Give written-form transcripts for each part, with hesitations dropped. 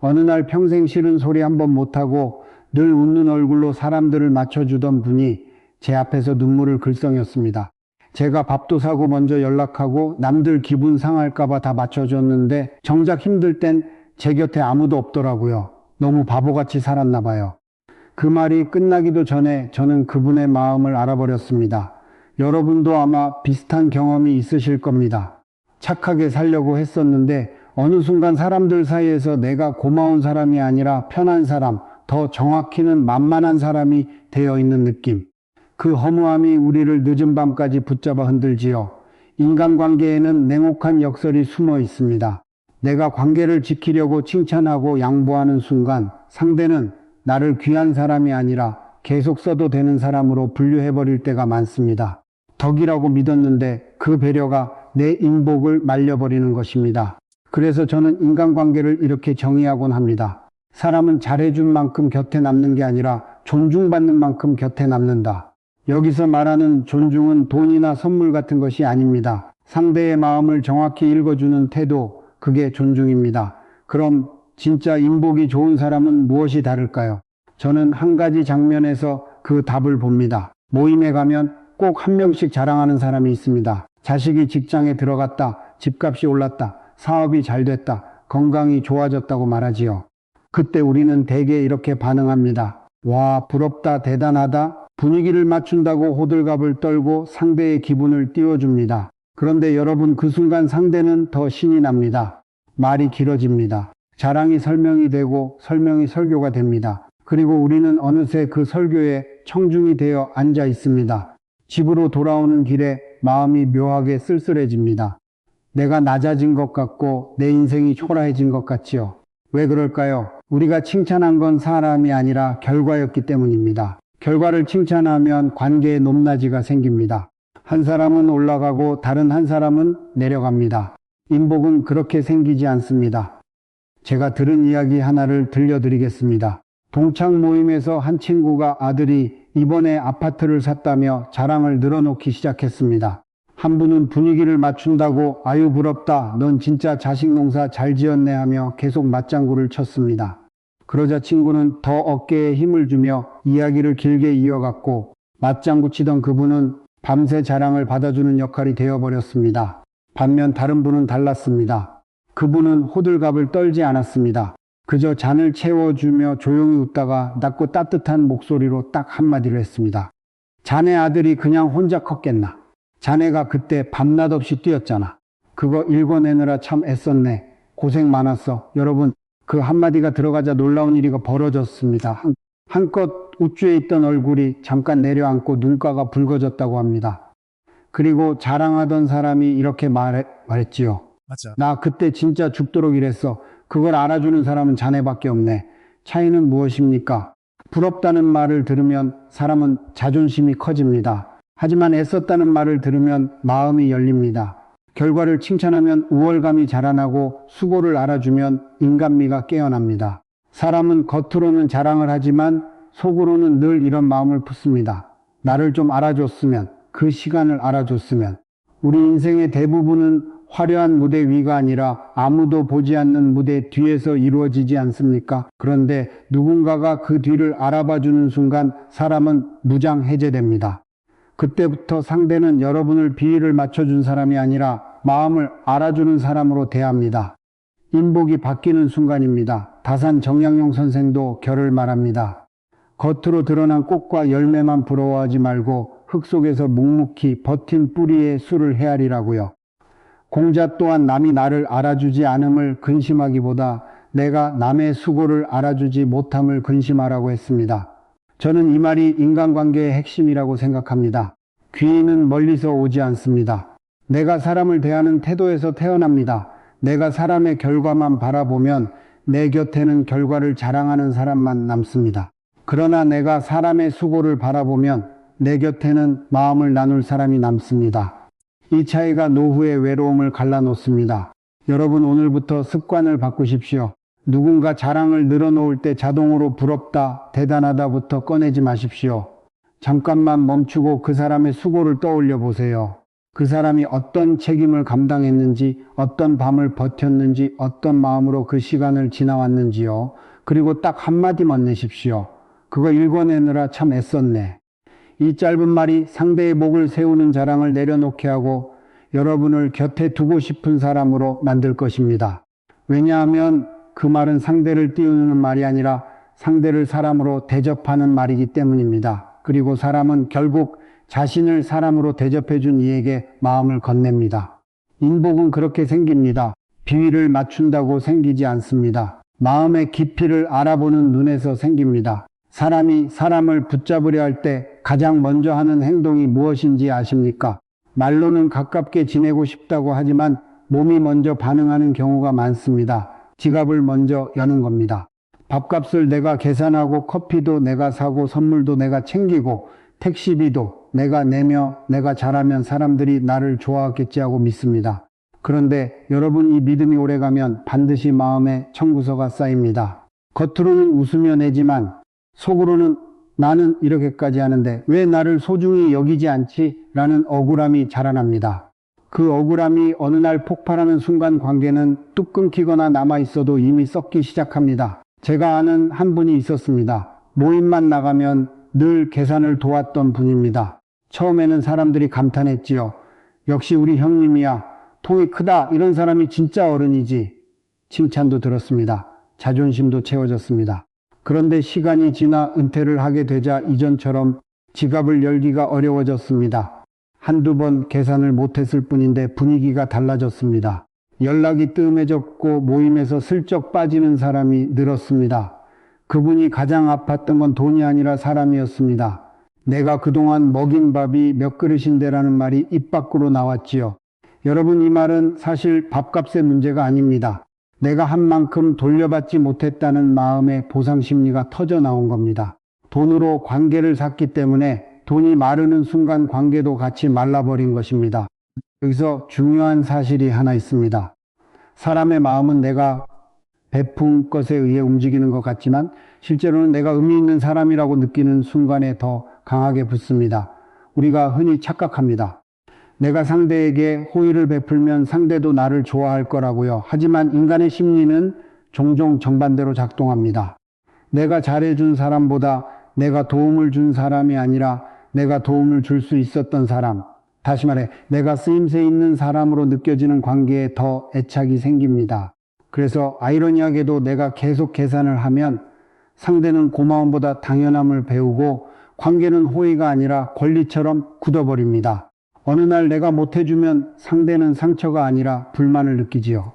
어느 날 평생 싫은 소리 한 번 못하고 늘 웃는 얼굴로 사람들을 맞춰주던 분이 제 앞에서 눈물을 글썽였습니다. 제가 밥도 사고 먼저 연락하고 남들 기분 상할까봐 다 맞춰줬는데 정작 힘들 땐 제 곁에 아무도 없더라고요. 너무 바보같이 살았나 봐요. 그 말이 끝나기도 전에 저는 그분의 마음을 알아버렸습니다. 여러분도 아마 비슷한 경험이 있으실 겁니다. 착하게 살려고 했었는데 어느 순간 사람들 사이에서 내가 고마운 사람이 아니라 편한 사람, 더 정확히는 만만한 사람이 되어 있는 느낌. 그 허무함이 우리를 늦은 밤까지 붙잡아 흔들지요. 인간관계에는 냉혹한 역설이 숨어 있습니다. 내가 관계를 지키려고 칭찬하고 양보하는 순간 상대는 나를 귀한 사람이 아니라 계속 써도 되는 사람으로 분류해버릴 때가 많습니다. 덕이라고 믿었는데 그 배려가 내 인복을 말려버리는 것입니다. 그래서 저는 인간관계를 이렇게 정의하곤 합니다. 사람은 잘해준 만큼 곁에 남는 게 아니라 존중받는 만큼 곁에 남는다. 여기서 말하는 존중은 돈이나 선물 같은 것이 아닙니다. 상대의 마음을 정확히 읽어주는 태도, 그게 존중입니다. 그럼 진짜 인복이 좋은 사람은 무엇이 다를까요? 저는 한 가지 장면에서 그 답을 봅니다. 모임에 가면 꼭 한 명씩 자랑하는 사람이 있습니다. 자식이 직장에 들어갔다, 집값이 올랐다, 사업이 잘 됐다, 건강이 좋아졌다고 말하지요. 그때 우리는 대개 이렇게 반응합니다. 와, 부럽다, 대단하다. 분위기를 맞춘다고 호들갑을 떨고 상대의 기분을 띄워줍니다. 그런데 여러분, 그 순간 상대는 더 신이 납니다. 말이 길어집니다. 자랑이 설명이 되고 설명이 설교가 됩니다. 그리고 우리는 어느새 그 설교에 청중이 되어 앉아 있습니다. 집으로 돌아오는 길에 마음이 묘하게 쓸쓸해집니다. 내가 낮아진 것 같고 내 인생이 초라해진 것 같지요. 왜 그럴까요? 우리가 칭찬한 건 사람이 아니라 결과였기 때문입니다. 결과를 칭찬하면 관계에 높낮이가 생깁니다. 한 사람은 올라가고 다른 한 사람은 내려갑니다. 인복은 그렇게 생기지 않습니다. 제가 들은 이야기 하나를 들려드리겠습니다. 동창 모임에서 한 친구가 아들이 이번에 아파트를 샀다며 자랑을 늘어놓기 시작했습니다. 한 분은 분위기를 맞춘다고 아유 부럽다, 넌 진짜 자식 농사 잘 지었네 하며 계속 맞장구를 쳤습니다. 그러자 친구는 더 어깨에 힘을 주며 이야기를 길게 이어갔고 맞장구 치던 그분은 밤새 자랑을 받아주는 역할이 되어버렸습니다. 반면 다른 분은 달랐습니다. 그분은 호들갑을 떨지 않았습니다. 그저 잔을 채워주며 조용히 웃다가 낮고 따뜻한 목소리로 딱 한마디를 했습니다. 자네 아들이 그냥 혼자 컸겠나. 자네가 그때 밤낮 없이 뛰었잖아. 그거 읽어내느라 참 애썼네. 고생 많았어. 여러분, 그 한마디가 들어가자 놀라운 일이 벌어졌습니다. 한껏 우쭈에 있던 얼굴이 잠깐 내려앉고 눈가가 붉어졌다고 합니다. 그리고 자랑하던 사람이 이렇게 말했지요. 맞아. 나 그때 진짜 죽도록 일했어. 그걸 알아주는 사람은 자네밖에 없네. 차이는 무엇입니까? 부럽다는 말을 들으면 사람은 자존심이 커집니다. 하지만 애썼다는 말을 들으면 마음이 열립니다. 결과를 칭찬하면 우월감이 자라나고 수고를 알아주면 인간미가 깨어납니다. 사람은 겉으로는 자랑을 하지만 속으로는 늘 이런 마음을 품습니다. 나를 좀 알아줬으면, 그 시간을 알아줬으면. 우리 인생의 대부분은 화려한 무대 위가 아니라 아무도 보지 않는 무대 뒤에서 이루어지지 않습니까? 그런데 누군가가 그 뒤를 알아봐주는 순간 사람은 무장해제됩니다. 그때부터 상대는 여러분을 비위를 맞춰준 사람이 아니라 마음을 알아주는 사람으로 대합니다. 인복이 바뀌는 순간입니다. 다산 정약용 선생도 결을 말합니다. 겉으로 드러난 꽃과 열매만 부러워하지 말고 흙 속에서 묵묵히 버틴 뿌리의 수를 헤아리라고요. 공자 또한 남이 나를 알아주지 않음을 근심하기보다 내가 남의 수고를 알아주지 못함을 근심하라고 했습니다. 저는 이 말이 인간관계의 핵심이라고 생각합니다. 귀인은 멀리서 오지 않습니다. 내가 사람을 대하는 태도에서 태어납니다. 내가 사람의 결과만 바라보면 내 곁에는 결과를 자랑하는 사람만 남습니다. 그러나 내가 사람의 수고를 바라보면 내 곁에는 마음을 나눌 사람이 남습니다. 이 차이가 노후의 외로움을 갈라놓습니다. 여러분, 오늘부터 습관을 바꾸십시오. 누군가 자랑을 늘어놓을 때 자동으로 부럽다, 대단하다부터 꺼내지 마십시오. 잠깐만 멈추고 그 사람의 수고를 떠올려 보세요. 그 사람이 어떤 책임을 감당했는지, 어떤 밤을 버텼는지, 어떤 마음으로 그 시간을 지나왔는지요. 그리고 딱 한마디만 내십시오. 그거 읽어내느라 참 애썼네. 이 짧은 말이 상대의 목을 세우는 자랑을 내려놓게 하고 여러분을 곁에 두고 싶은 사람으로 만들 것입니다. 왜냐하면 그 말은 상대를 띄우는 말이 아니라 상대를 사람으로 대접하는 말이기 때문입니다. 그리고 사람은 결국 자신을 사람으로 대접해 준 이에게 마음을 건넵니다. 인복은 그렇게 생깁니다. 비위를 맞춘다고 생기지 않습니다. 마음의 깊이를 알아보는 눈에서 생깁니다. 사람이 사람을 붙잡으려 할 때 가장 먼저 하는 행동이 무엇인지 아십니까? 말로는 가깝게 지내고 싶다고 하지만 몸이 먼저 반응하는 경우가 많습니다. 지갑을 먼저 여는 겁니다. 밥값을 내가 계산하고 커피도 내가 사고 선물도 내가 챙기고 택시비도 내가 내며 내가 잘하면 사람들이 나를 좋아하겠지 하고 믿습니다. 그런데 여러분 이 믿음이 오래가면 반드시 마음에 청구서가 쌓입니다. 겉으로는 웃으며 내지만 속으로는 나는 이렇게까지 하는데 왜 나를 소중히 여기지 않지? 라는 억울함이 자라납니다. 그 억울함이 어느 날 폭발하는 순간 관계는 뚝 끊기거나 남아있어도 이미 썩기 시작합니다. 제가 아는 한 분이 있었습니다. 모임만 나가면 늘 계산을 도왔던 분입니다. 처음에는 사람들이 감탄했지요. 역시 우리 형님이야. 통이 크다. 이런 사람이 진짜 어른이지. 칭찬도 들었습니다. 자존심도 채워졌습니다. 그런데 시간이 지나 은퇴를 하게 되자 이전처럼 지갑을 열기가 어려워졌습니다. 한두 번 계산을 못했을 뿐인데 분위기가 달라졌습니다. 연락이 뜸해졌고 모임에서 슬쩍 빠지는 사람이 늘었습니다. 그분이 가장 아팠던 건 돈이 아니라 사람이었습니다. 내가 그동안 먹인 밥이 몇 그릇인데라는 말이 입 밖으로 나왔지요. 여러분 이 말은 사실 밥값의 문제가 아닙니다. 내가 한 만큼 돌려받지 못했다는 마음의 보상 심리가 터져 나온 겁니다. 돈으로 관계를 샀기 때문에 돈이 마르는 순간 관계도 같이 말라버린 것입니다. 여기서 중요한 사실이 하나 있습니다. 사람의 마음은 내가 베푼 것에 의해 움직이는 것 같지만 실제로는 내가 의미 있는 사람이라고 느끼는 순간에 더 강하게 붙습니다. 우리가 흔히 착각합니다. 내가 상대에게 호의를 베풀면 상대도 나를 좋아할 거라고요. 하지만 인간의 심리는 종종 정반대로 작동합니다. 내가 잘해준 사람보다 내가 도움을 준 사람이 아니라 내가 도움을 줄 수 있었던 사람, 다시 말해 내가 쓰임새 있는 사람으로 느껴지는 관계에 더 애착이 생깁니다. 그래서 아이러니하게도 내가 계속 계산을 하면 상대는 고마움보다 당연함을 배우고 관계는 호의가 아니라 권리처럼 굳어버립니다. 어느 날 내가 못해주면 상대는 상처가 아니라 불만을 느끼지요.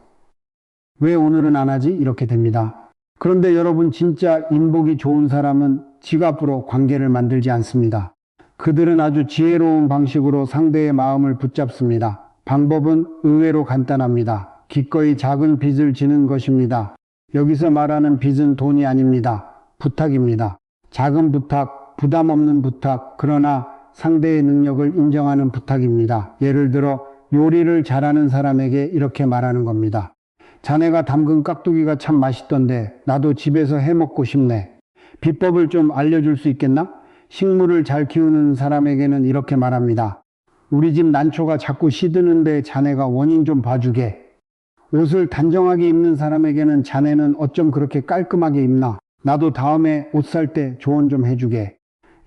왜 오늘은 안 하지? 이렇게 됩니다. 그런데 여러분 진짜 인복이 좋은 사람은 지갑으로 관계를 만들지 않습니다. 그들은 아주 지혜로운 방식으로 상대의 마음을 붙잡습니다. 방법은 의외로 간단합니다. 기꺼이 작은 빚을 지는 것입니다. 여기서 말하는 빚은 돈이 아닙니다. 부탁입니다. 작은 부탁, 부담 없는 부탁, 그러나 상대의 능력을 인정하는 부탁입니다. 예를 들어 요리를 잘하는 사람에게 이렇게 말하는 겁니다. 자네가 담근 깍두기가 참 맛있던데 나도 집에서 해먹고 싶네. 비법을 좀 알려줄 수 있겠나? 식물을 잘 키우는 사람에게는 이렇게 말합니다. 우리 집 난초가 자꾸 시드는데 자네가 원인 좀 봐주게. 옷을 단정하게 입는 사람에게는 자네는 어쩜 그렇게 깔끔하게 입나? 나도 다음에 옷 살 때 조언 좀 해주게.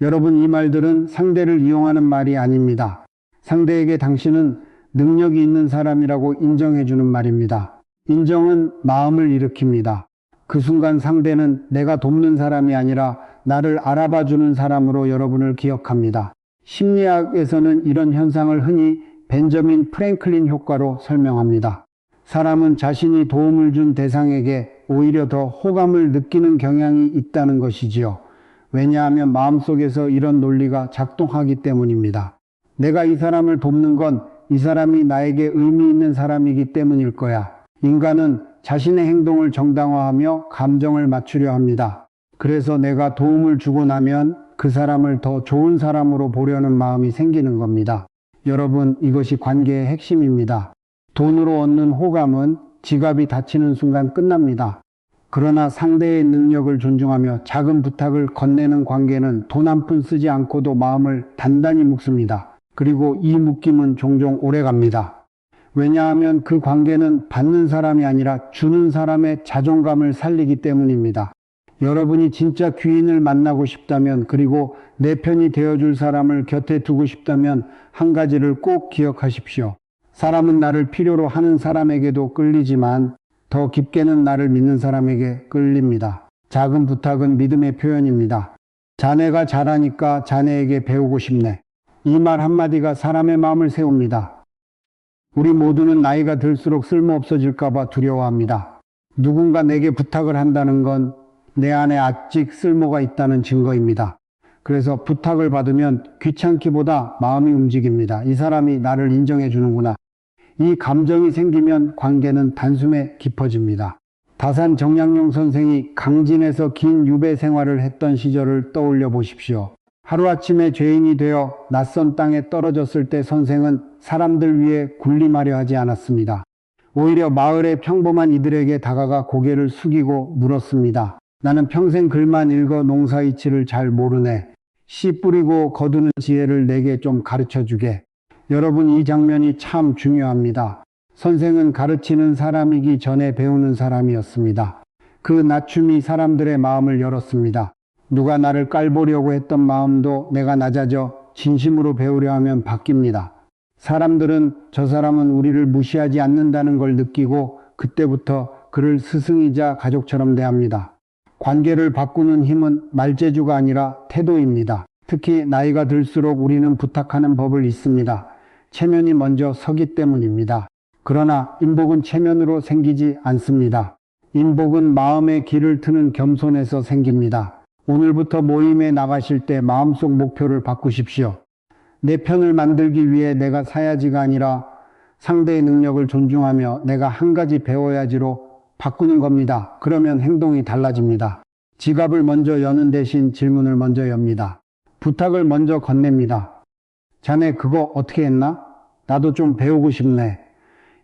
여러분 이 말들은 상대를 이용하는 말이 아닙니다. 상대에게 당신은 능력이 있는 사람이라고 인정해주는 말입니다. 인정은 마음을 일으킵니다. 그 순간 상대는 내가 돕는 사람이 아니라 나를 알아봐주는 사람으로 여러분을 기억합니다. 심리학에서는 이런 현상을 흔히 벤저민 프랭클린 효과로 설명합니다. 사람은 자신이 도움을 준 대상에게 오히려 더 호감을 느끼는 경향이 있다는 것이지요. 왜냐하면 마음속에서 이런 논리가 작동하기 때문입니다. 내가 이 사람을 돕는 건 이 사람이 나에게 의미 있는 사람이기 때문일 거야. 인간은 자신의 행동을 정당화하며 감정을 맞추려 합니다. 그래서 내가 도움을 주고 나면 그 사람을 더 좋은 사람으로 보려는 마음이 생기는 겁니다. 여러분 이것이 관계의 핵심입니다. 돈으로 얻는 호감은 지갑이 닫히는 순간 끝납니다. 그러나 상대의 능력을 존중하며 작은 부탁을 건네는 관계는 돈 한 푼 쓰지 않고도 마음을 단단히 묶습니다. 그리고 이 묶임은 종종 오래갑니다. 왜냐하면 그 관계는 받는 사람이 아니라 주는 사람의 자존감을 살리기 때문입니다. 여러분이 진짜 귀인을 만나고 싶다면, 그리고 내 편이 되어줄 사람을 곁에 두고 싶다면 한 가지를 꼭 기억하십시오. 사람은 나를 필요로 하는 사람에게도 끌리지만 더 깊게는 나를 믿는 사람에게 끌립니다. 작은 부탁은 믿음의 표현입니다. 자네가 잘하니까 자네에게 배우고 싶네. 이 말 한마디가 사람의 마음을 세웁니다. 우리 모두는 나이가 들수록 쓸모없어질까봐 두려워합니다. 누군가 내게 부탁을 한다는 건 내 안에 아직 쓸모가 있다는 증거입니다. 그래서 부탁을 받으면 귀찮기보다 마음이 움직입니다. 이 사람이 나를 인정해 주는구나. 이 감정이 생기면 관계는 단숨에 깊어집니다. 다산 정약용 선생이 강진에서 긴 유배 생활을 했던 시절을 떠올려 보십시오. 하루아침에 죄인이 되어 낯선 땅에 떨어졌을 때 선생은 사람들 위해 군림하려 하지 않았습니다. 오히려 마을의 평범한 이들에게 다가가 고개를 숙이고 물었습니다. 나는 평생 글만 읽어 농사이치를 잘 모르네. 씨 뿌리고 거두는 지혜를 내게 좀 가르쳐 주게. 여러분, 이 장면이 참 중요합니다. 선생은 가르치는 사람이기 전에 배우는 사람이었습니다. 그 낮춤이 사람들의 마음을 열었습니다. 누가 나를 깔보려고 했던 마음도 내가 낮아져 진심으로 배우려 하면 바뀝니다. 사람들은 저 사람은 우리를 무시하지 않는다는 걸 느끼고 그때부터 그를 스승이자 가족처럼 대합니다. 관계를 바꾸는 힘은 말재주가 아니라 태도입니다. 특히 나이가 들수록 우리는 부탁하는 법을 잊습니다. 체면이 먼저 서기 때문입니다. 그러나 인복은 체면으로 생기지 않습니다. 인복은 마음의 길을 트는 겸손에서 생깁니다. 오늘부터 모임에 나가실 때 마음속 목표를 바꾸십시오. 내 편을 만들기 위해 내가 사야지가 아니라 상대의 능력을 존중하며 내가 한 가지 배워야지로 바꾸는 겁니다. 그러면 행동이 달라집니다. 지갑을 먼저 여는 대신 질문을 먼저 엽니다. 부탁을 먼저 건넵니다. 자네 그거 어떻게 했나? 나도 좀 배우고 싶네.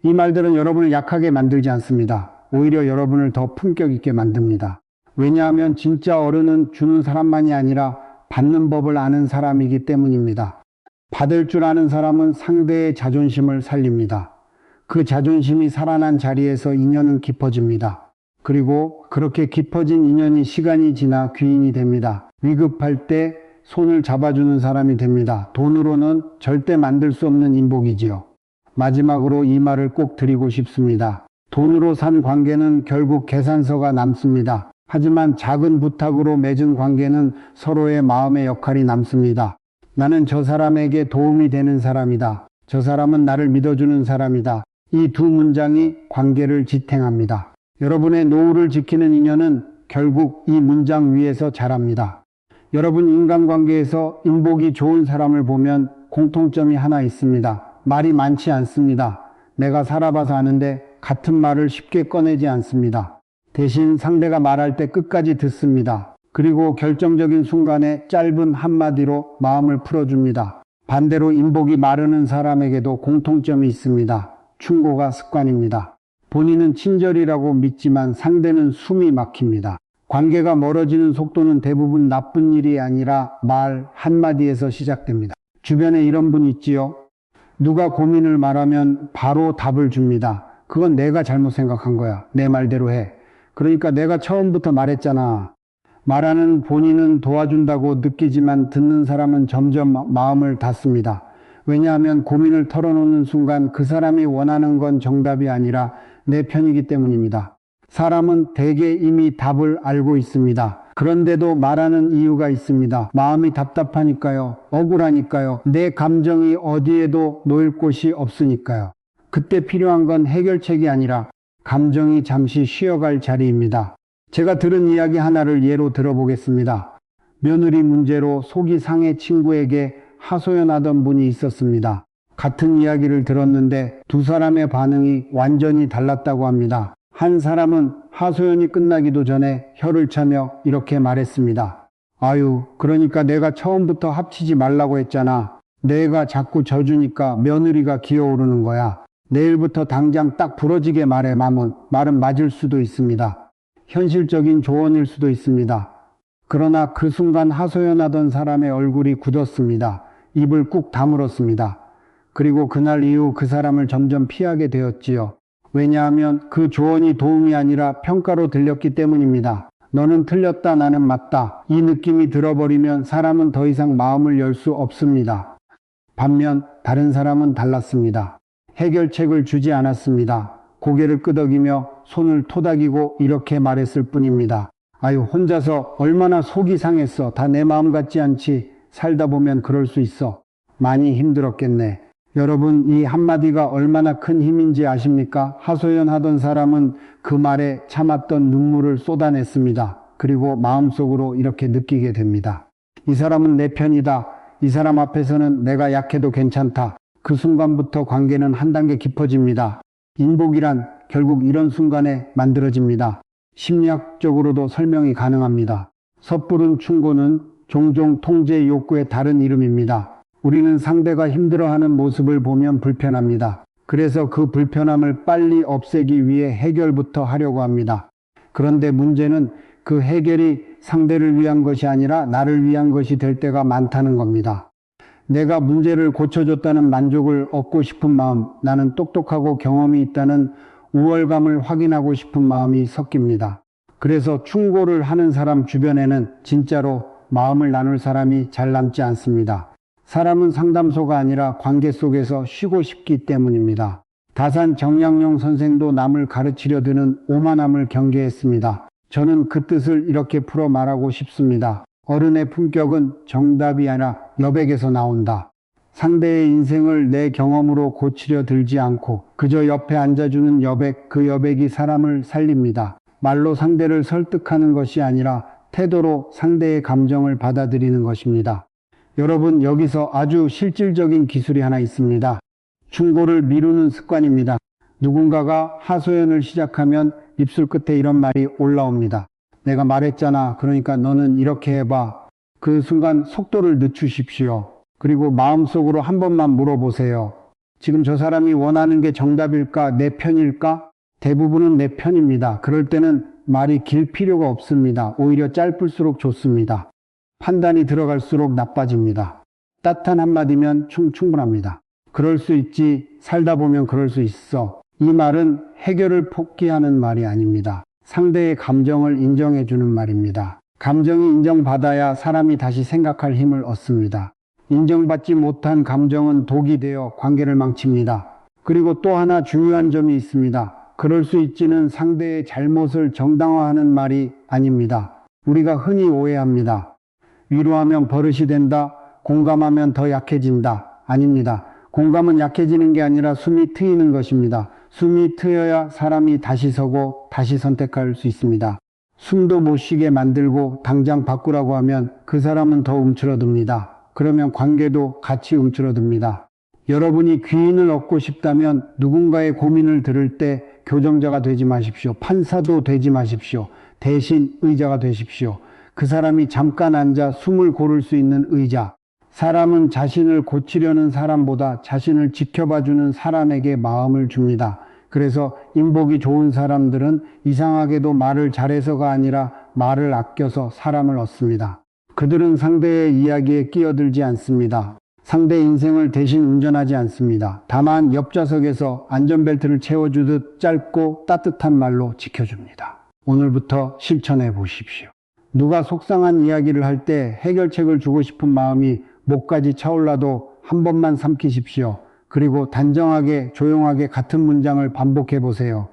이 말들은 여러분을 약하게 만들지 않습니다. 오히려 여러분을 더 품격 있게 만듭니다. 왜냐하면 진짜 어른은 주는 사람만이 아니라 받는 법을 아는 사람이기 때문입니다. 받을 줄 아는 사람은 상대의 자존심을 살립니다. 그 자존심이 살아난 자리에서 인연은 깊어집니다. 그리고 그렇게 깊어진 인연이 시간이 지나 귀인이 됩니다. 위급할 때 손을 잡아주는 사람이 됩니다. 돈으로는 절대 만들 수 없는 인복이지요. 마지막으로 이 말을 꼭 드리고 싶습니다. 돈으로 산 관계는 결국 계산서가 남습니다. 하지만 작은 부탁으로 맺은 관계는 서로의 마음의 역할이 남습니다. 나는 저 사람에게 도움이 되는 사람이다. 저 사람은 나를 믿어주는 사람이다. 이 두 문장이 관계를 지탱합니다. 여러분의 노후를 지키는 인연은 결국 이 문장 위에서 자랍니다. 여러분, 인간관계에서 인복이 좋은 사람을 보면 공통점이 하나 있습니다. 말이 많지 않습니다. 내가 살아봐서 아는데 같은 말을 쉽게 꺼내지 않습니다. 대신 상대가 말할 때 끝까지 듣습니다. 그리고 결정적인 순간에 짧은 한마디로 마음을 풀어줍니다. 반대로 인복이 마르는 사람에게도 공통점이 있습니다. 충고가 습관입니다. 본인은 친절이라고 믿지만 상대는 숨이 막힙니다. 관계가 멀어지는 속도는 대부분 나쁜 일이 아니라 말 한마디에서 시작됩니다. 주변에 이런 분 있지요? 누가 고민을 말하면 바로 답을 줍니다. 그건 내가 잘못 생각한 거야. 내 말대로 해. 그러니까 내가 처음부터 말했잖아. 말하는 본인은 도와준다고 느끼지만 듣는 사람은 점점 마음을 닫습니다. 왜냐하면 고민을 털어놓는 순간 그 사람이 원하는 건 정답이 아니라 내 편이기 때문입니다. 사람은 대개 이미 답을 알고 있습니다. 그런데도 말하는 이유가 있습니다. 마음이 답답하니까요. 억울하니까요. 내 감정이 어디에도 놓일 곳이 없으니까요. 그때 필요한 건 해결책이 아니라 감정이 잠시 쉬어갈 자리입니다. 제가 들은 이야기 하나를 예로 들어보겠습니다. 며느리 문제로 속이 상해 친구에게 하소연하던 분이 있었습니다. 같은 이야기를 들었는데 두 사람의 반응이 완전히 달랐다고 합니다. 한 사람은 하소연이 끝나기도 전에 혀를 차며 이렇게 말했습니다. 아유, 그러니까 내가 처음부터 합치지 말라고 했잖아. 내가 자꾸 져주니까 며느리가 기어오르는 거야. 내일부터 당장 딱 부러지게 말해. 말은 맞을 수도 있습니다. 현실적인 조언일 수도 있습니다. 그러나 그 순간 하소연하던 사람의 얼굴이 굳었습니다. 입을 꾹 다물었습니다. 그리고 그날 이후 그 사람을 점점 피하게 되었지요. 왜냐하면 그 조언이 도움이 아니라 평가로 들렸기 때문입니다. 너는 틀렸다, 나는 맞다. 이 느낌이 들어버리면 사람은 더 이상 마음을 열 수 없습니다. 반면 다른 사람은 달랐습니다. 해결책을 주지 않았습니다. 고개를 끄덕이며 손을 토닥이고 이렇게 말했을 뿐입니다. 아유, 혼자서 얼마나 속이 상했어. 다 내 마음 같지 않지. 살다 보면 그럴 수 있어. 많이 힘들었겠네. 여러분, 이 한마디가 얼마나 큰 힘인지 아십니까? 하소연하던 사람은 그 말에 참았던 눈물을 쏟아냈습니다. 그리고 마음속으로 이렇게 느끼게 됩니다. 이 사람은 내 편이다. 이 사람 앞에서는 내가 약해도 괜찮다. 그 순간부터 관계는 한 단계 깊어집니다. 인복이란 결국 이런 순간에 만들어집니다. 심리학적으로도 설명이 가능합니다. 섣부른 충고는 종종 통제 욕구의 다른 이름입니다. 우리는 상대가 힘들어하는 모습을 보면 불편합니다. 그래서 그 불편함을 빨리 없애기 위해 해결부터 하려고 합니다. 그런데 문제는 그 해결이 상대를 위한 것이 아니라 나를 위한 것이 될 때가 많다는 겁니다. 내가 문제를 고쳐줬다는 만족을 얻고 싶은 마음, 나는 똑똑하고 경험이 있다는 우월감을 확인하고 싶은 마음이 섞입니다. 그래서 충고를 하는 사람 주변에는 진짜로 마음을 나눌 사람이 잘 남지 않습니다. 사람은 상담소가 아니라 관계 속에서 쉬고 싶기 때문입니다. 다산 정약용 선생도 남을 가르치려 드는 오만함을 경계했습니다. 저는 그 뜻을 이렇게 풀어 말하고 싶습니다. 어른의 품격은 정답이 아니라 여백에서 나온다. 상대의 인생을 내 경험으로 고치려 들지 않고 그저 옆에 앉아주는 여백, 그 여백이 사람을 살립니다. 말로 상대를 설득하는 것이 아니라 태도로 상대의 감정을 받아들이는 것입니다. 여러분, 여기서 아주 실질적인 기술이 하나 있습니다. 충고를 미루는 습관입니다. 누군가가 하소연을 시작하면 입술 끝에 이런 말이 올라옵니다. 내가 말했잖아. 그러니까 너는 이렇게 해봐. 그 순간 속도를 늦추십시오. 그리고 마음속으로 한 번만 물어보세요. 지금 저 사람이 원하는 게 정답일까? 내 편일까? 대부분은 내 편입니다. 그럴 때는 말이 길 필요가 없습니다. 오히려 짧을수록 좋습니다. 판단이 들어갈수록 나빠집니다. 따뜻한 한마디면 충분합니다. 그럴 수 있지. 살다 보면 그럴 수 있어. 이 말은 해결을 포기하는 말이 아닙니다. 상대의 감정을 인정해 주는 말입니다. 감정이 인정받아야 사람이 다시 생각할 힘을 얻습니다. 인정받지 못한 감정은 독이 되어 관계를 망칩니다. 그리고 또 하나 중요한 점이 있습니다. 그럴 수 있지는 상대의 잘못을 정당화하는 말이 아닙니다. 우리가 흔히 오해합니다. 위로하면 버릇이 된다. 공감하면 더 약해진다. 아닙니다. 공감은 약해지는 게 아니라 숨이 트이는 것입니다. 숨이 트여야 사람이 다시 서고 다시 선택할 수 있습니다. 숨도 못 쉬게 만들고 당장 바꾸라고 하면 그 사람은 더 움츠러듭니다. 그러면 관계도 같이 움츠러듭니다. 여러분이 귀인을 얻고 싶다면 누군가의 고민을 들을 때 교정자가 되지 마십시오. 판사도 되지 마십시오. 대신 의자가 되십시오. 그 사람이 잠깐 앉아 숨을 고를 수 있는 의자. 사람은 자신을 고치려는 사람보다 자신을 지켜봐주는 사람에게 마음을 줍니다. 그래서 인복이 좋은 사람들은 이상하게도 말을 잘해서가 아니라 말을 아껴서 사람을 얻습니다. 그들은 상대의 이야기에 끼어들지 않습니다. 상대 인생을 대신 운전하지 않습니다. 다만 옆좌석에서 안전벨트를 채워주듯 짧고 따뜻한 말로 지켜줍니다. 오늘부터 실천해 보십시오. 누가 속상한 이야기를 할 때 해결책을 주고 싶은 마음이 목까지 차올라도 한 번만 삼키십시오. 그리고 단정하게 조용하게 같은 문장을 반복해 보세요.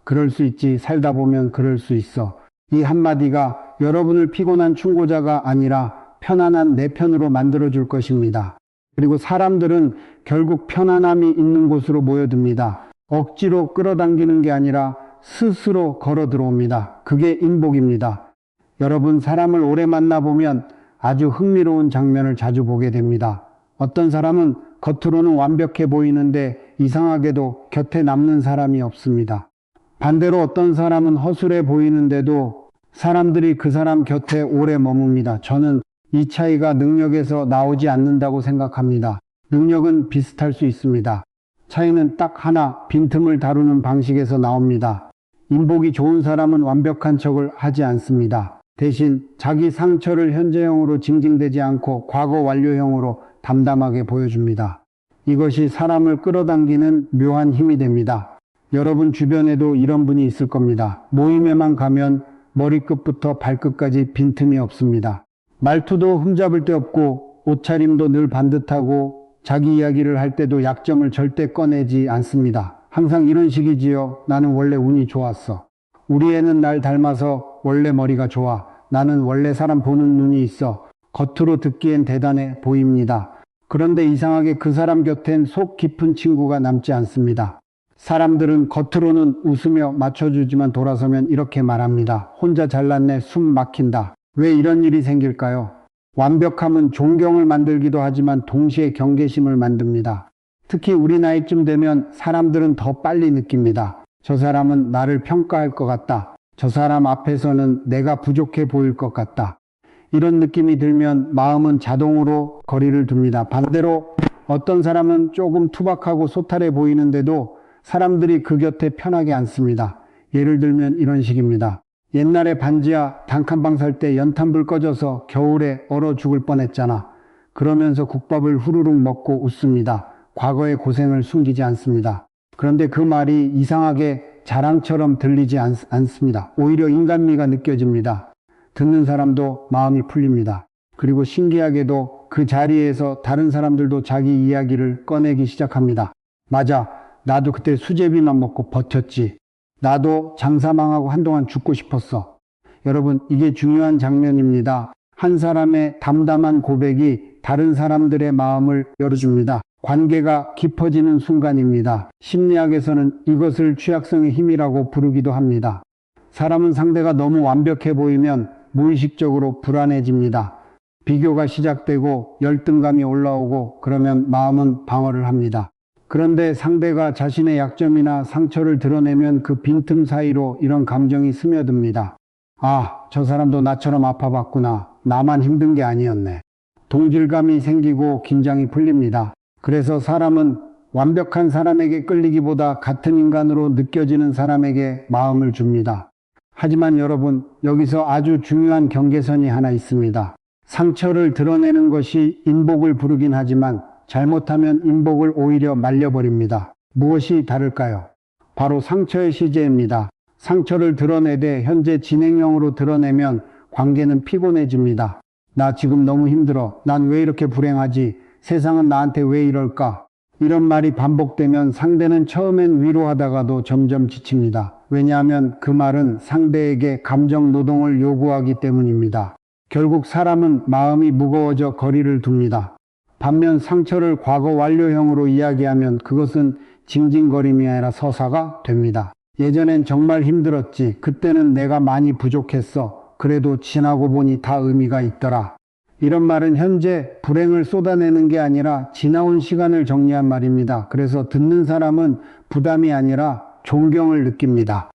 그럴 수 있지. 살다 보면 그럴 수 있어. 이 한마디가 여러분을 피곤한 충고자가 아니라 편안한 내 편으로 만들어줄 것입니다. 그리고 사람들은 결국 편안함이 있는 곳으로 모여듭니다. 억지로 끌어당기는 게 아니라 스스로 걸어 들어옵니다. 그게 인복입니다. 여러분, 사람을 오래 만나보면 아주 흥미로운 장면을 자주 보게 됩니다. 어떤 사람은 겉으로는 완벽해 보이는데 이상하게도 곁에 남는 사람이 없습니다. 반대로 어떤 사람은 허술해 보이는데도 사람들이 그 사람 곁에 오래 머뭅니다. 저는 이 차이가 능력에서 나오지 않는다고 생각합니다. 능력은 비슷할 수 있습니다. 차이는 딱 하나, 빈틈을 다루는 방식에서 나옵니다. 인복이 좋은 사람은 완벽한 척을 하지 않습니다. 대신 자기 상처를 현재형으로 징징대지 않고 과거 완료형으로 담담하게 보여줍니다. 이것이 사람을 끌어당기는 묘한 힘이 됩니다. 여러분 주변에도 이런 분이 있을 겁니다. 모임에만 가면 머리끝부터 발끝까지 빈틈이 없습니다. 말투도 흠잡을 데 없고 옷차림도 늘 반듯하고 자기 이야기를 할 때도 약점을 절대 꺼내지 않습니다. 항상 이런 식이지요. 나는 원래 운이 좋았어. 우리 애는 날 닮아서 원래 머리가 좋아. 나는 원래 사람 보는 눈이 있어. 겉으로 듣기엔 대단해 보입니다. 그런데 이상하게 그 사람 곁엔 속 깊은 친구가 남지 않습니다. 사람들은 겉으로는 웃으며 맞춰주지만 돌아서면 이렇게 말합니다. 혼자 잘났네, 숨 막힌다. 왜 이런 일이 생길까요? 완벽함은 존경을 만들기도 하지만 동시에 경계심을 만듭니다. 특히 우리 나이쯤 되면 사람들은 더 빨리 느낍니다. 저 사람은 나를 평가할 것 같다. 저 사람 앞에서는 내가 부족해 보일 것 같다. 이런 느낌이 들면 마음은 자동으로 거리를 둡니다. 반대로 어떤 사람은 조금 투박하고 소탈해 보이는데도 사람들이 그 곁에 편하게 앉습니다. 예를 들면 이런 식입니다. 옛날에 반지하 단칸방 살 때 연탄불 꺼져서 겨울에 얼어 죽을 뻔했잖아. 그러면서 국밥을 후루룩 먹고 웃습니다. 과거의 고생을 숨기지 않습니다. 그런데 그 말이 이상하게 자랑처럼 들리지 않습니다. 오히려 인간미가 느껴집니다. 듣는 사람도 마음이 풀립니다. 그리고 신기하게도 그 자리에서 다른 사람들도 자기 이야기를 꺼내기 시작합니다. 맞아, 나도 그때 수제비만 먹고 버텼지. 나도 장사 망하고 한동안 죽고 싶었어. 여러분, 이게 중요한 장면입니다. 한 사람의 담담한 고백이 다른 사람들의 마음을 열어줍니다. 관계가 깊어지는 순간입니다. 심리학에서는 이것을 취약성의 힘이라고 부르기도 합니다. 사람은 상대가 너무 완벽해 보이면 무의식적으로 불안해집니다. 비교가 시작되고 열등감이 올라오고 그러면 마음은 방어를 합니다. 그런데 상대가 자신의 약점이나 상처를 드러내면 그 빈틈 사이로 이런 감정이 스며듭니다. 아, 저 사람도 나처럼 아파봤구나. 나만 힘든 게 아니었네. 동질감이 생기고 긴장이 풀립니다. 그래서 사람은 완벽한 사람에게 끌리기보다 같은 인간으로 느껴지는 사람에게 마음을 줍니다. 하지만 여러분, 여기서 아주 중요한 경계선이 하나 있습니다. 상처를 드러내는 것이 인복을 부르긴 하지만 잘못하면 인복을 오히려 말려버립니다. 무엇이 다를까요? 바로 상처의 시제입니다. 상처를 드러내되 현재 진행형으로 드러내면 관계는 피곤해집니다. 나 지금 너무 힘들어. 난 왜 이렇게 불행하지? 세상은 나한테 왜 이럴까? 이런 말이 반복되면 상대는 처음엔 위로하다가도 점점 지칩니다. 왜냐하면 그 말은 상대에게 감정 노동을 요구하기 때문입니다. 결국 사람은 마음이 무거워져 거리를 둡니다. 반면 상처를 과거 완료형으로 이야기하면 그것은 징징거림이 아니라 서사가 됩니다. 예전엔 정말 힘들었지. 그때는 내가 많이 부족했어. 그래도 지나고 보니 다 의미가 있더라. 이런 말은 현재 불행을 쏟아내는 게 아니라 지나온 시간을 정리한 말입니다. 그래서 듣는 사람은 부담이 아니라 존경을 느낍니다.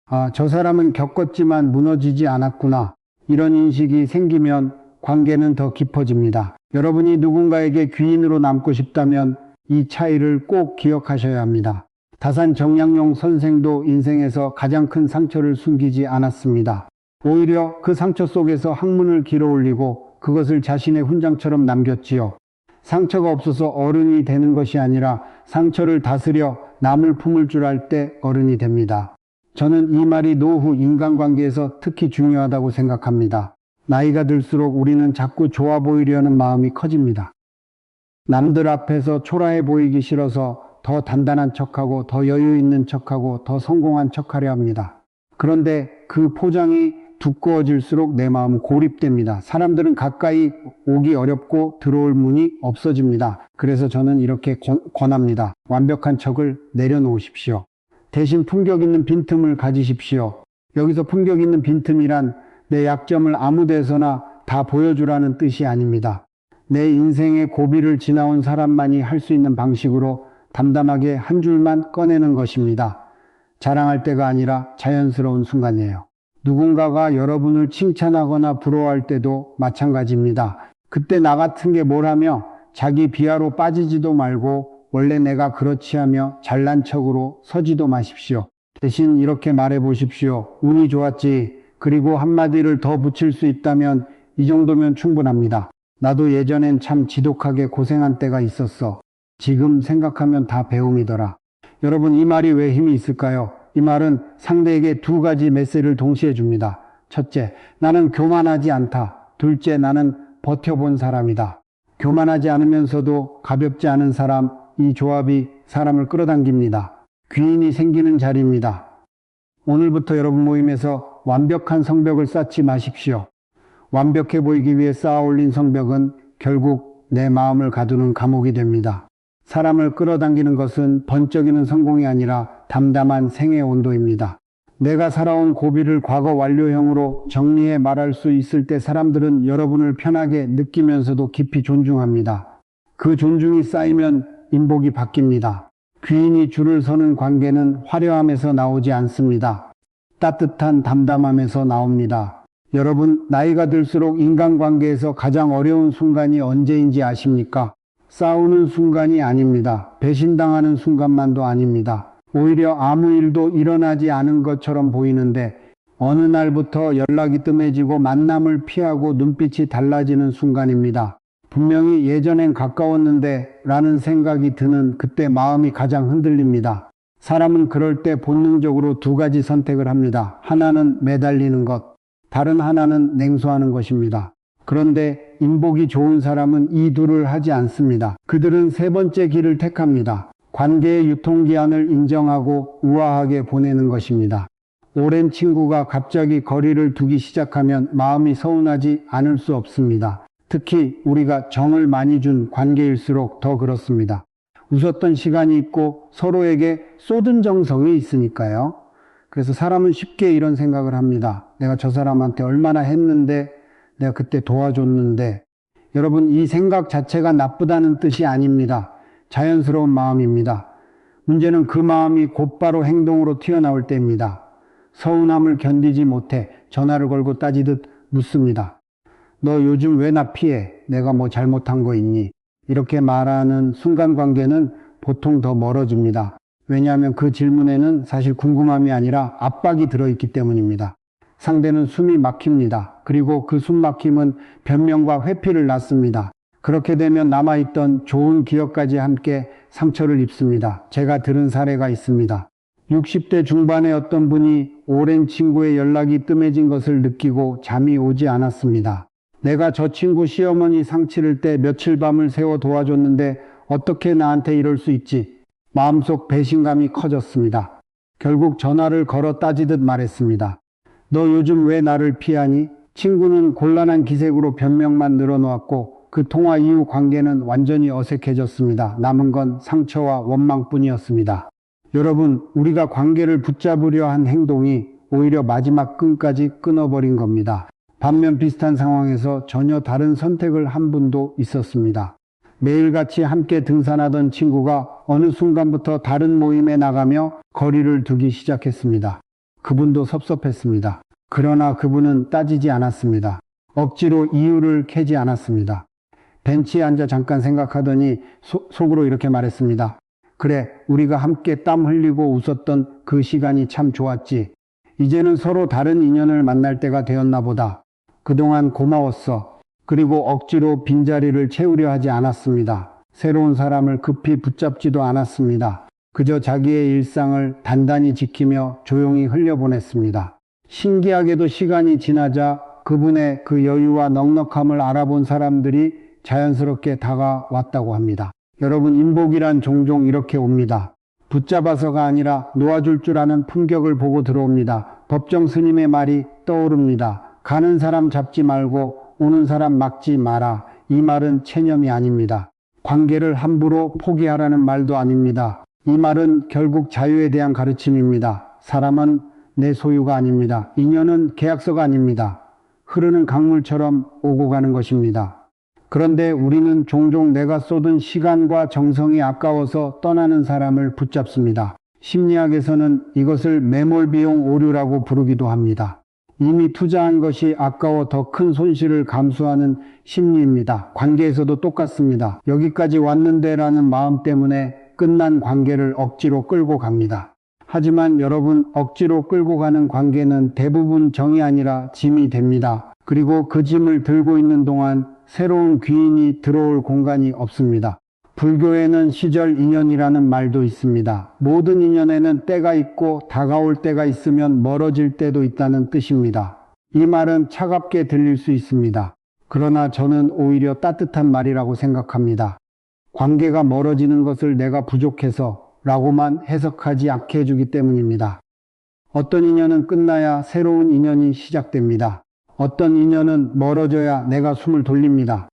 아, 저 사람은 겪었지만 무너지지 않았구나. 이런 인식이 생기면 관계는 더 깊어집니다. 여러분이 누군가에게 귀인으로 남고 싶다면 이 차이를 꼭 기억하셔야 합니다. 다산 정약용 선생도 인생에서 가장 큰 상처를 숨기지 않았습니다. 오히려 그 상처 속에서 학문을 길어 올리고 그것을 자신의 훈장처럼 남겼지요. 상처가 없어서 어른이 되는 것이 아니라 상처를 다스려 남을 품을 줄 알 때 어른이 됩니다. 저는 이 말이 노후 인간관계에서 특히 중요하다고 생각합니다. 나이가 들수록 우리는 자꾸 좋아 보이려는 마음이 커집니다. 남들 앞에서 초라해 보이기 싫어서 더 단단한 척하고 더 여유 있는 척하고 더 성공한 척하려 합니다. 그런데 그 포장이 두꺼워질수록 내 마음은 고립됩니다. 사람들은 가까이 오기 어렵고 들어올 문이 없어집니다. 그래서 저는 이렇게 권합니다. 완벽한 척을 내려놓으십시오. 대신 품격 있는 빈틈을 가지십시오. 여기서 품격 있는 빈틈이란 내 약점을 아무 데서나 다 보여주라는 뜻이 아닙니다. 내 인생의 고비를 지나온 사람만이 할 수 있는 방식으로 담담하게 한 줄만 꺼내는 것입니다. 자랑할 때가 아니라 자연스러운 순간이에요. 누군가가 여러분을 칭찬하거나 부러워할 때도 마찬가지입니다. 그때 나 같은 게 뭘 하며 자기 비하로 빠지지도 말고 원래 내가 그렇지 하며 잘난 척으로 서지도 마십시오. 대신 이렇게 말해 보십시오. 운이 좋았지. 그리고 한마디를 더 붙일 수 있다면 이 정도면 충분합니다. 나도 예전엔 참 지독하게 고생한 때가 있었어. 지금 생각하면 다 배움이더라. 여러분, 이 말이 왜 힘이 있을까요? 이 말은 상대에게 두 가지 메시지를 동시에 줍니다. 첫째, 나는 교만하지 않다. 둘째, 나는 버텨본 사람이다. 교만하지 않으면서도 가볍지 않은 사람, 이 조합이 사람을 끌어당깁니다. 귀인이 생기는 자리입니다. 오늘부터 여러분 모임에서 완벽한 성벽을 쌓지 마십시오. 완벽해 보이기 위해 쌓아 올린 성벽은 결국 내 마음을 가두는 감옥이 됩니다. 사람을 끌어당기는 것은 번쩍이는 성공이 아니라 담담한 생의 온도입니다. 내가 살아온 고비를 과거 완료형으로 정리해 말할 수 있을 때 사람들은 여러분을 편하게 느끼면서도 깊이 존중합니다. 그 존중이 쌓이면 인복이 바뀝니다. 귀인이 줄을 서는 관계는 화려함에서 나오지 않습니다. 따뜻한 담담함에서 나옵니다. 여러분, 나이가 들수록 인간관계에서 가장 어려운 순간이 언제인지 아십니까? 싸우는 순간이 아닙니다. 배신당하는 순간만도 아닙니다. 오히려 아무 일도 일어나지 않은 것처럼 보이는데 어느 날부터 연락이 뜸해지고 만남을 피하고 눈빛이 달라지는 순간입니다. 분명히 예전엔 가까웠는데 라는 생각이 드는 그때 마음이 가장 흔들립니다. 사람은 그럴 때 본능적으로 두 가지 선택을 합니다. 하나는 매달리는 것, 다른 하나는 냉소하는 것입니다. 그런데 인복이 좋은 사람은 이 둘을 하지 않습니다. 그들은 세 번째 길을 택합니다. 관계의 유통기한을 인정하고 우아하게 보내는 것입니다. 오랜 친구가 갑자기 거리를 두기 시작하면 마음이 서운하지 않을 수 없습니다. 특히 우리가 정을 많이 준 관계일수록 더 그렇습니다. 웃었던 시간이 있고 서로에게 쏟은 정성이 있으니까요. 그래서 사람은 쉽게 이런 생각을 합니다. 내가 저 사람한테 얼마나 했는데, 내가 그때 도와줬는데. 여러분, 이 생각 자체가 나쁘다는 뜻이 아닙니다. 자연스러운 마음입니다. 문제는 그 마음이 곧바로 행동으로 튀어나올 때입니다. 서운함을 견디지 못해 전화를 걸고 따지듯 묻습니다. 너 요즘 왜 나 피해? 내가 뭐 잘못한 거 있니? 이렇게 말하는 순간 관계는 보통 더 멀어집니다. 왜냐하면 그 질문에는 사실 궁금함이 아니라 압박이 들어있기 때문입니다. 상대는 숨이 막힙니다. 그리고 그 숨 막힘은 변명과 회피를 낳습니다. 그렇게 되면 남아있던 좋은 기억까지 함께 상처를 입습니다. 제가 들은 사례가 있습니다. 60대 중반의 어떤 분이 오랜 친구의 연락이 뜸해진 것을 느끼고 잠이 오지 않았습니다. 내가 저 친구 시어머니 상 치를 때 며칠 밤을 새워 도와줬는데 어떻게 나한테 이럴 수 있지? 마음속 배신감이 커졌습니다. 결국 전화를 걸어 따지듯 말했습니다. 너 요즘 왜 나를 피하니? 친구는 곤란한 기색으로 변명만 늘어놓았고 그 통화 이후 관계는 완전히 어색해졌습니다. 남은 건 상처와 원망뿐이었습니다. 여러분, 우리가 관계를 붙잡으려 한 행동이 오히려 마지막 끈까지 끊어버린 겁니다. 반면 비슷한 상황에서 전혀 다른 선택을 한 분도 있었습니다. 매일같이 함께 등산하던 친구가 어느 순간부터 다른 모임에 나가며 거리를 두기 시작했습니다. 그분도 섭섭했습니다. 그러나 그분은 따지지 않았습니다. 억지로 이유를 캐지 않았습니다. 벤치에 앉아 잠깐 생각하더니 속으로 이렇게 말했습니다. 그래, 우리가 함께 땀 흘리고 웃었던 그 시간이 참 좋았지. 이제는 서로 다른 인연을 만날 때가 되었나 보다. 그동안 고마웠어. 그리고 억지로 빈자리를 채우려 하지 않았습니다. 새로운 사람을 급히 붙잡지도 않았습니다. 그저 자기의 일상을 단단히 지키며 조용히 흘려보냈습니다. 신기하게도 시간이 지나자 그분의 그 여유와 넉넉함을 알아본 사람들이 자연스럽게 다가왔다고 합니다. 여러분, 인복이란 종종 이렇게 옵니다. 붙잡아서가 아니라 놓아줄 줄 아는 품격을 보고 들어옵니다. 법정 스님의 말이 떠오릅니다. 가는 사람 잡지 말고 오는 사람 막지 마라. 이 말은 체념이 아닙니다. 관계를 함부로 포기하라는 말도 아닙니다. 이 말은 결국 자유에 대한 가르침입니다. 사람은 내 소유가 아닙니다. 인연은 계약서가 아닙니다. 흐르는 강물처럼 오고 가는 것입니다. 그런데 우리는 종종 내가 쏟은 시간과 정성이 아까워서 떠나는 사람을 붙잡습니다. 심리학에서는 이것을 매몰 비용 오류라고 부르기도 합니다. 이미 투자한 것이 아까워 더 큰 손실을 감수하는 심리입니다. 관계에서도 똑같습니다. 여기까지 왔는데라는 마음 때문에 끝난 관계를 억지로 끌고 갑니다. 하지만 여러분, 억지로 끌고 가는 관계는 대부분 정이 아니라 짐이 됩니다. 그리고 그 짐을 들고 있는 동안 새로운 귀인이 들어올 공간이 없습니다. 불교에는 시절 인연이라는 말도 있습니다. 모든 인연에는 때가 있고 다가올 때가 있으면 멀어질 때도 있다는 뜻입니다. 이 말은 차갑게 들릴 수 있습니다. 그러나 저는 오히려 따뜻한 말이라고 생각합니다. 관계가 멀어지는 것을 내가 부족해서 라고만 해석하지 않게 해주기 때문입니다. 어떤 인연은 끝나야 새로운 인연이 시작됩니다. 어떤 인연은 멀어져야 내가 숨을 돌립니다.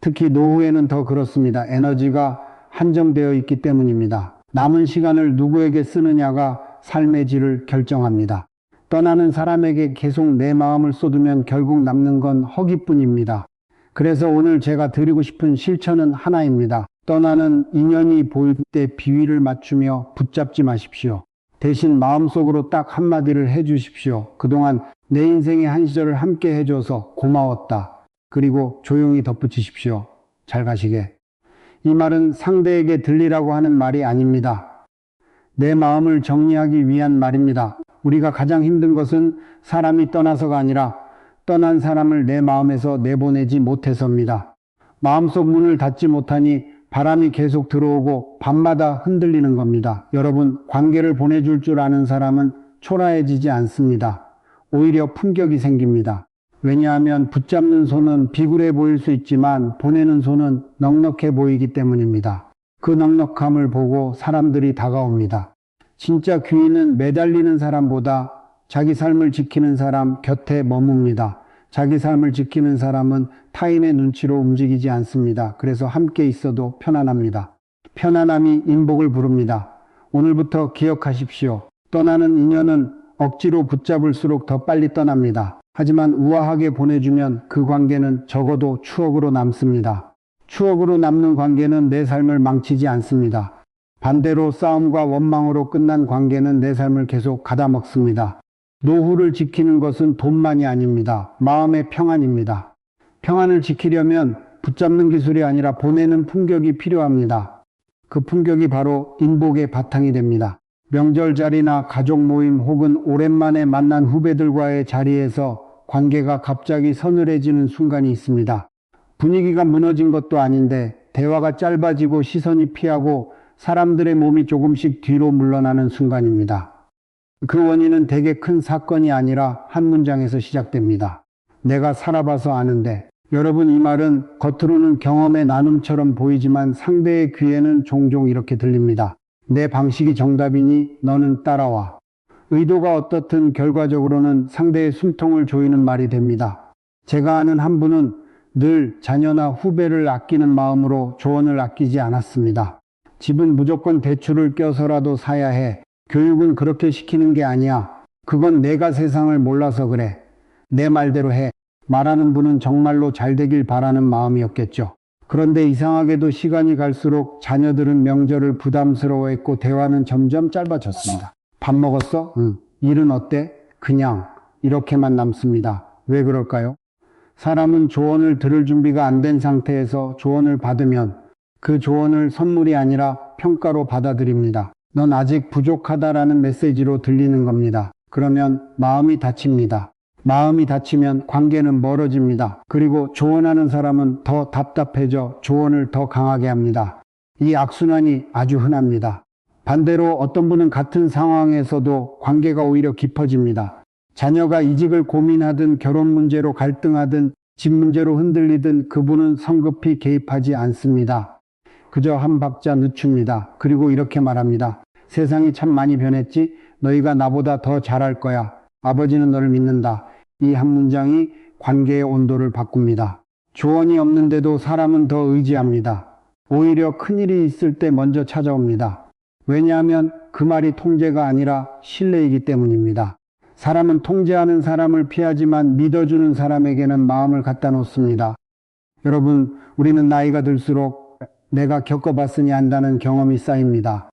특히 노후에는 더 그렇습니다. 에너지가 한정되어 있기 때문입니다. 남은 시간을 누구에게 쓰느냐가 삶의 질을 결정합니다. 떠나는 사람에게 계속 내 마음을 쏟으면 결국 남는 건 허기뿐입니다. 그래서 오늘 제가 드리고 싶은 실천은 하나입니다. 떠나는 인연이 보일 때 비위를 맞추며 붙잡지 마십시오. 대신 마음속으로 딱 한마디를 해주십시오. 그동안 내 인생의 한 시절을 함께 해줘서 고마웠다. 그리고 조용히 덧붙이십시오. 잘 가시게. 이 말은 상대에게 들리라고 하는 말이 아닙니다. 내 마음을 정리하기 위한 말입니다. 우리가 가장 힘든 것은 사람이 떠나서가 아니라 떠난 사람을 내 마음에서 내보내지 못해서입니다. 마음속 문을 닫지 못하니 바람이 계속 들어오고 밤마다 흔들리는 겁니다. 여러분, 관계를 보내줄 줄 아는 사람은 초라해지지 않습니다. 오히려 품격이 생깁니다. 왜냐하면 붙잡는 손은 비굴해 보일 수 있지만 보내는 손은 넉넉해 보이기 때문입니다. 그 넉넉함을 보고 사람들이 다가옵니다. 진짜 귀인은 매달리는 사람보다 자기 삶을 지키는 사람 곁에 머뭅니다. 자기 삶을 지키는 사람은 타인의 눈치로 움직이지 않습니다. 그래서 함께 있어도 편안합니다. 편안함이 인복을 부릅니다. 오늘부터 기억하십시오. 떠나는 인연은 억지로 붙잡을수록 더 빨리 떠납니다. 하지만 우아하게 보내주면 그 관계는 적어도 추억으로 남습니다. 추억으로 남는 관계는 내 삶을 망치지 않습니다. 반대로 싸움과 원망으로 끝난 관계는 내 삶을 계속 갉아먹습니다. 노후를 지키는 것은 돈만이 아닙니다. 마음의 평안입니다. 평안을 지키려면 붙잡는 기술이 아니라 보내는 품격이 필요합니다. 그 품격이 바로 인복의 바탕이 됩니다. 명절 자리나 가족 모임 혹은 오랜만에 만난 후배들과의 자리에서 관계가 갑자기 서늘해지는 순간이 있습니다. 분위기가 무너진 것도 아닌데 대화가 짧아지고 시선이 피하고 사람들의 몸이 조금씩 뒤로 물러나는 순간입니다. 그 원인은 되게 큰 사건이 아니라 한 문장에서 시작됩니다. 내가 살아봐서 아는데. 여러분, 이 말은 겉으로는 경험의 나눔처럼 보이지만 상대의 귀에는 종종 이렇게 들립니다. 내 방식이 정답이니 너는 따라와. 의도가 어떻든 결과적으로는 상대의 숨통을 조이는 말이 됩니다. 제가 아는 한 분은 늘 자녀나 후배를 아끼는 마음으로 조언을 아끼지 않았습니다. 집은 무조건 대출을 껴서라도 사야 해. 교육은 그렇게 시키는 게 아니야. 그건 내가 세상을 몰라서 그래. 내 말대로 해. 말하는 분은 정말로 잘 되길 바라는 마음이었겠죠. 그런데 이상하게도 시간이 갈수록 자녀들은 명절을 부담스러워했고 대화는 점점 짧아졌습니다. 밥 먹었어? 응. 일은 어때? 그냥. 이렇게만 남습니다. 왜 그럴까요? 사람은 조언을 들을 준비가 안 된 상태에서 조언을 받으면 그 조언을 선물이 아니라 평가로 받아들입니다. 넌 아직 부족하다라는 메시지로 들리는 겁니다. 그러면 마음이 다칩니다. 마음이 다치면 관계는 멀어집니다. 그리고 조언하는 사람은 더 답답해져 조언을 더 강하게 합니다. 이 악순환이 아주 흔합니다. 반대로 어떤 분은 같은 상황에서도 관계가 오히려 깊어집니다. 자녀가 이직을 고민하든 결혼 문제로 갈등하든 집 문제로 흔들리든 그분은 성급히 개입하지 않습니다. 그저 한 박자 늦춥니다. 그리고 이렇게 말합니다. 세상이 참 많이 변했지? 너희가 나보다 더 잘할 거야. 아버지는 너를 믿는다. 이 한 문장이 관계의 온도를 바꿉니다. 조언이 없는데도 사람은 더 의지합니다. 오히려 큰일이 있을 때 먼저 찾아옵니다. 왜냐하면 그 말이 통제가 아니라 신뢰이기 때문입니다. 사람은 통제하는 사람을 피하지만 믿어주는 사람에게는 마음을 갖다 놓습니다. 여러분, 우리는 나이가 들수록 내가 겪어봤으니 안다는 경험이 쌓입니다.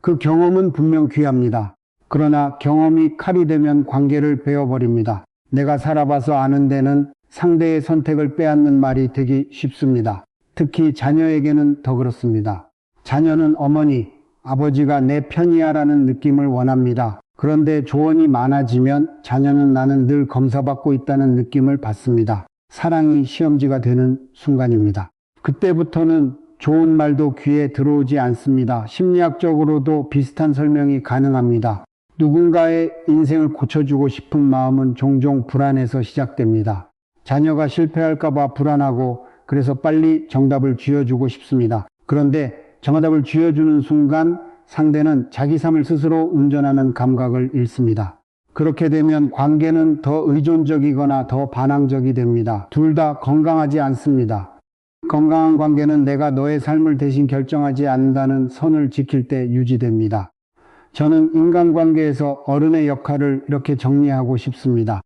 그 경험은 분명 귀합니다. 그러나 경험이 칼이 되면 관계를 베어버립니다. 내가 살아봐서 아는 데는 상대의 선택을 빼앗는 말이 되기 쉽습니다. 특히 자녀에게는 더 그렇습니다. 자녀는 어머니, 아버지가 내 편이야 라는 느낌을 원합니다. 그런데 조언이 많아지면 자녀는 나는 늘 검사받고 있다는 느낌을 받습니다. 사랑이 시험지가 되는 순간입니다. 그때부터는 좋은 말도 귀에 들어오지 않습니다. 심리학적으로도 비슷한 설명이 가능합니다. 누군가의 인생을 고쳐주고 싶은 마음은 종종 불안해서 시작됩니다. 자녀가 실패할까봐 불안하고 그래서 빨리 정답을 쥐어주고 싶습니다. 그런데 정답을 쥐어주는 순간 상대는 자기 삶을 스스로 운전하는 감각을 잃습니다. 그렇게 되면 관계는 더 의존적이거나 더 반항적이 됩니다. 둘 다 건강하지 않습니다. 건강한 관계는 내가 너의 삶을 대신 결정하지 않는다는 선을 지킬 때 유지됩니다. 저는 인간관계에서 어른의 역할을 이렇게 정리하고 싶습니다.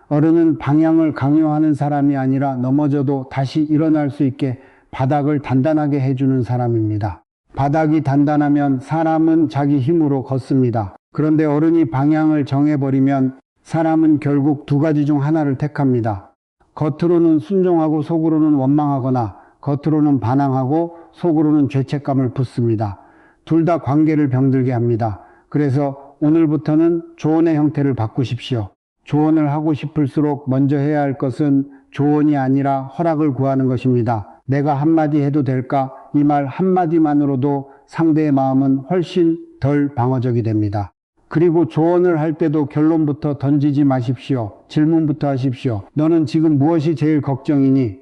어른은 방향을 강요하는 사람이 아니라 넘어져도 다시 일어날 수 있게 바닥을 단단하게 해주는 사람입니다. 바닥이 단단하면 사람은 자기 힘으로 걷습니다. 그런데 어른이 방향을 정해버리면 사람은 결국 두 가지 중 하나를 택합니다. 겉으로는 순종하고 속으로는 원망하거나 겉으로는 반항하고 속으로는 죄책감을 품습니다. 둘 다 관계를 병들게 합니다. 그래서 오늘부터는 조언의 형태를 바꾸십시오. 조언을 하고 싶을수록 먼저 해야 할 것은 조언이 아니라 허락을 구하는 것입니다. 내가 한마디 해도 될까? 이 말 한마디만으로도 상대의 마음은 훨씬 덜 방어적이 됩니다. 그리고 조언을 할 때도 결론부터 던지지 마십시오. 질문부터 하십시오. 너는 지금 무엇이 제일 걱정이니?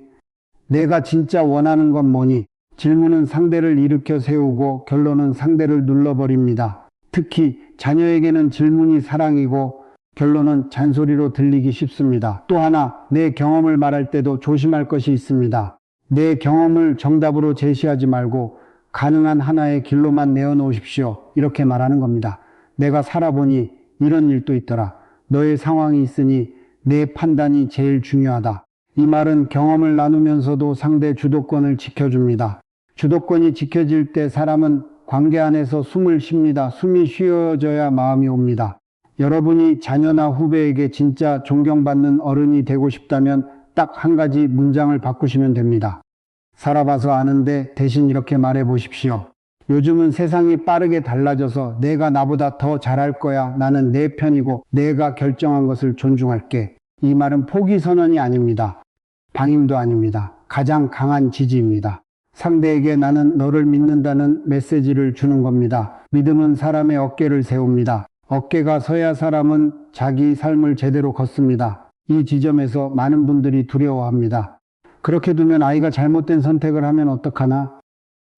내가 진짜 원하는 건 뭐니? 질문은 상대를 일으켜 세우고 결론은 상대를 눌러버립니다. 특히 자녀에게는 질문이 사랑이고 결론은 잔소리로 들리기 쉽습니다. 또 하나, 내 경험을 말할 때도 조심할 것이 있습니다. 내 경험을 정답으로 제시하지 말고 가능한 하나의 길로만 내어놓으십시오. 이렇게 말하는 겁니다. 내가 살아보니 이런 일도 있더라. 너의 상황이 있으니 내 판단이 제일 중요하다. 이 말은 경험을 나누면서도 상대 주도권을 지켜줍니다. 주도권이 지켜질 때 사람은 관계 안에서 숨을 쉽니다. 숨이 쉬어져야 마음이 옵니다. 여러분이 자녀나 후배에게 진짜 존경받는 어른이 되고 싶다면 딱 한 가지 문장을 바꾸시면 됩니다. 살아봐서 아는데 대신 이렇게 말해 보십시오. 요즘은 세상이 빠르게 달라져서 내가 나보다 더 잘할 거야. 나는 내 편이고 내가 결정한 것을 존중할게. 이 말은 포기 선언이 아닙니다. 방임도 아닙니다. 가장 강한 지지입니다. 상대에게 나는 너를 믿는다는 메시지를 주는 겁니다. 믿음은 사람의 어깨를 세웁니다. 어깨가 서야 사람은 자기 삶을 제대로 걷습니다. 이 지점에서 많은 분들이 두려워합니다. 그렇게 두면 아이가 잘못된 선택을 하면 어떡하나?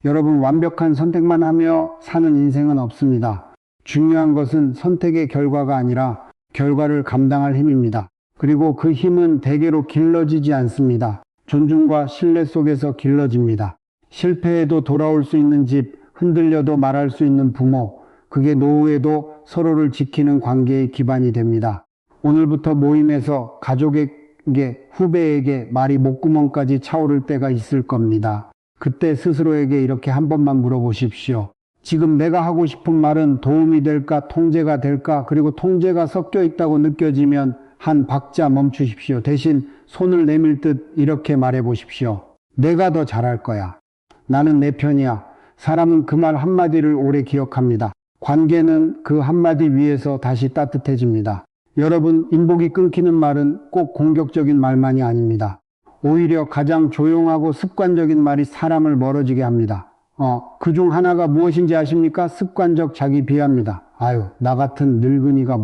여러분, 완벽한 선택만 하며 사는 인생은 없습니다. 중요한 것은 선택의 결과가 아니라 결과를 감당할 힘입니다. 그리고 그 힘은 대개로 길러지지 않습니다. 존중과 신뢰 속에서 길러집니다. 실패해도 돌아올 수 있는 집, 흔들려도 말할 수 있는 부모, 그게 노후에도 서로를 지키는 관계의 기반이 됩니다. 오늘부터 모임에서 가족에게, 후배에게 말이 목구멍까지 차오를 때가 있을 겁니다. 그때 스스로에게 이렇게 한 번만 물어보십시오. 지금 내가 하고 싶은 말은 도움이 될까, 통제가 될까? 그리고 통제가 섞여 있다고 느껴지면 한 박자 멈추십시오. 대신 손을 내밀 듯 이렇게 말해 보십시오. 내가 더 잘할 거야. 나는 내 편이야. 사람은 그 말 한마디를 오래 기억합니다. 관계는 그 한마디 위에서 다시 따뜻해집니다. 여러분, 인복이 끊기는 말은 꼭 공격적인 말만이 아닙니다. 오히려 가장 조용하고 습관적인 말이 사람을 멀어지게 합니다. 그중 하나가 무엇인지 아십니까? 습관적 자기 비하입니다. 아유, 나 같은 늙은이가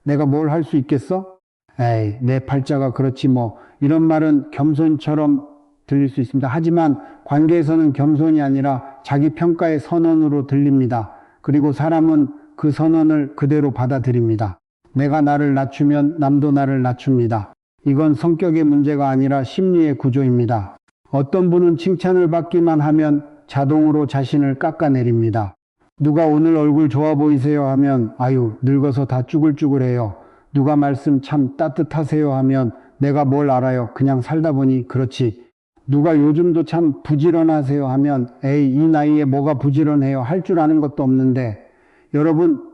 내가 뭘 할 수 있겠어? 에이, 내 팔자가 그렇지 뭐. 이런 말은 겸손처럼 들릴 수 있습니다. 하지만 관계에서는 겸손이 아니라 자기 평가의 선언으로 들립니다. 그리고 사람은 그 선언을 그대로 받아들입니다. 내가 나를 낮추면 남도 나를 낮춥니다. 이건 성격의 문제가 아니라 심리의 구조입니다. 어떤 분은 칭찬을 받기만 하면 자동으로 자신을 깎아내립니다. 누가 오늘 얼굴 좋아 보이세요 하면 아유, 늙어서 다 쭈글쭈글해요. 누가 말씀 참 따뜻하세요 하면 내가 뭘 알아요. 그냥 살다 보니 그렇지. 누가 요즘도 참 부지런하세요 하면 에이, 이 나이에 뭐가 부지런해요. 할 줄 아는 것도 없는데. 여러분,